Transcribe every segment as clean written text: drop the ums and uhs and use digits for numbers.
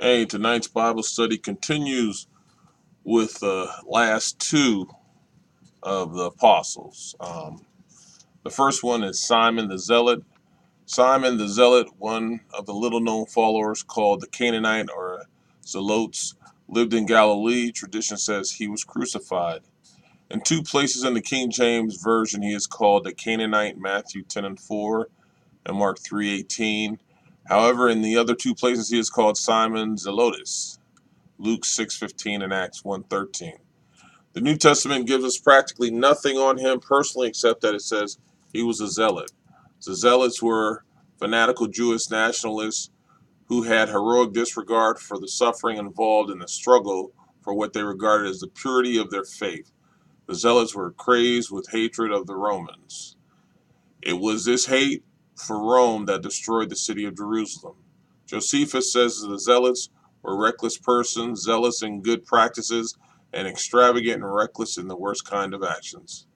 Hey, tonight's Bible study continues with the last two of the apostles. The first one is Simon the Zealot. Simon the Zealot, one of the little known followers called the Canaanite or Zelotes, lived in Galilee. Tradition says he was crucified. In two places in the King James Version, he is called the Canaanite, Matthew 10:4 and Mark 3:18. However, in the other two places, he is called Simon Zelotes, Luke 6:15 and Acts 1:13. The New Testament gives us practically nothing on him personally except that it says he was a zealot. The zealots were fanatical Jewish nationalists who had heroic disregard for the suffering involved in the struggle for what they regarded as the purity of their faith. The zealots were crazed with hatred of the Romans. It was this hate for Rome that destroyed the city of Jerusalem. Josephus says the zealots were reckless persons, zealous in good practices, and extravagant and reckless in the worst kind of actions.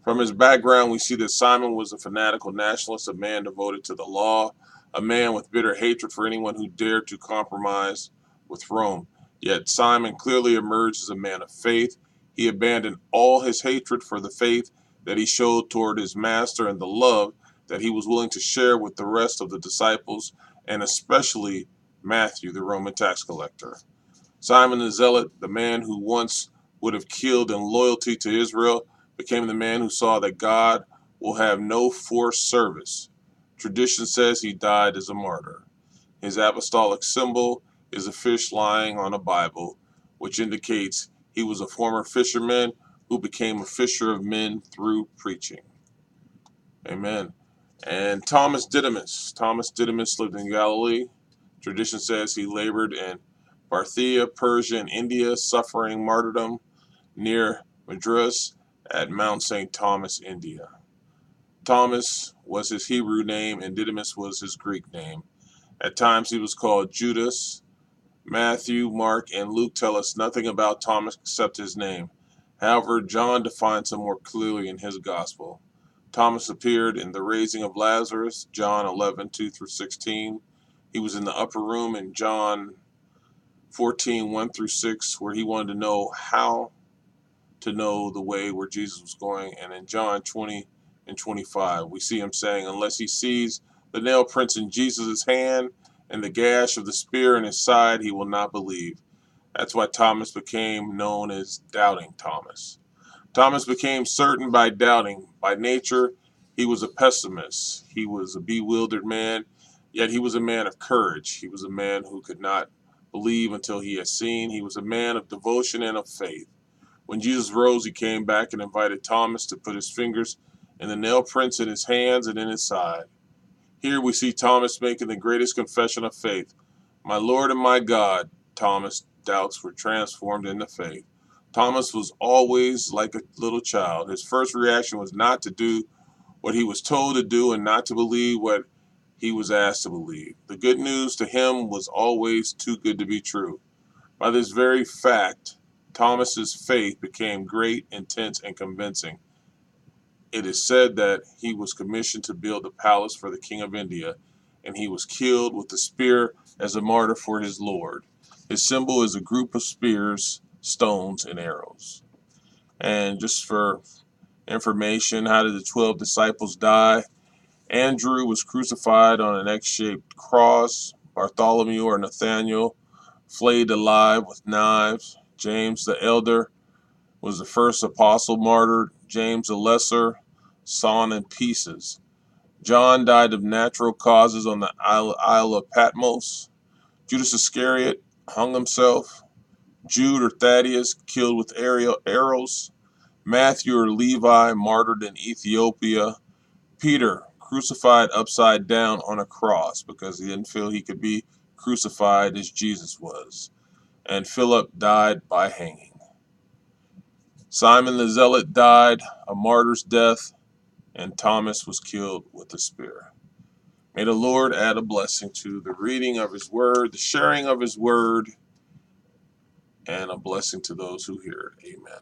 From his background, we see that Simon was a fanatical nationalist, a man devoted to the law, a man with bitter hatred for anyone who dared to compromise with Rome. Yet Simon clearly emerged as a man of faith. He abandoned all his hatred for the faith that he showed toward his master and the love that he was willing to share with the rest of the disciples, and especially Matthew, the Roman tax collector. Simon the Zealot, the man who once would have killed in loyalty to Israel, became the man who saw that God will have no forced service. Tradition says he died as a martyr. His apostolic symbol is a fish lying on a Bible, which indicates he was a former fisherman who became a fisher of men through preaching. Amen. And Thomas Didymus. Thomas Didymus lived in Galilee. Tradition says he labored in Parthia, Persia, and India, suffering martyrdom near Madras at Mount St. Thomas, India. Thomas was his Hebrew name, and Didymus was his Greek name. At times he was called Judas. Matthew, Mark, and Luke tell us nothing about Thomas except his name. However, John defines him more clearly in his gospel. Thomas appeared in the raising of Lazarus, John 11:2-16. He was in the upper room in John 14:1-6, where he wanted to know how to know the way where Jesus was going. And in John 20:25, we see him saying, unless he sees the nail prints in Jesus' hand and the gash of the spear in his side, he will not believe. That's why Thomas became known as Doubting Thomas. Thomas became certain by doubting. By nature, he was a pessimist. He was a bewildered man, yet he was a man of courage. He was a man who could not believe until he had seen. He was a man of devotion and of faith. When Jesus rose, he came back and invited Thomas to put his fingers in the nail prints in his hands and in his side. Here we see Thomas making the greatest confession of faith. My Lord and my God. Thomas' doubts were transformed into faith. Thomas was always like a little child. His first reaction was not to do what he was told to do and not to believe what he was asked to believe. The good news to him was always too good to be true. By this very fact, Thomas's faith became great, intense, and convincing. It is said that he was commissioned to build a palace for the king of India, and he was killed with a spear as a martyr for his Lord. His symbol is a group of spears, stones, and arrows. And just for information, how did the 12 disciples die? Andrew was crucified on an X-shaped cross. Bartholomew or Nathaniel flayed alive with knives. James the elder was the first apostle martyred. James the lesser sawn in pieces. John died of natural causes on the Isle of Patmos. Judas Iscariot hung himself. Jude or Thaddeus killed with arrows. Matthew or Levi martyred in Ethiopia. Peter crucified upside down on a cross because he didn't feel he could be crucified as Jesus was. And Philip died by hanging. Simon the Zealot died a martyr's death, and Thomas was killed with a spear. May the Lord add a blessing to the reading of his word, the sharing of his word, and a blessing to those who hear it. Amen.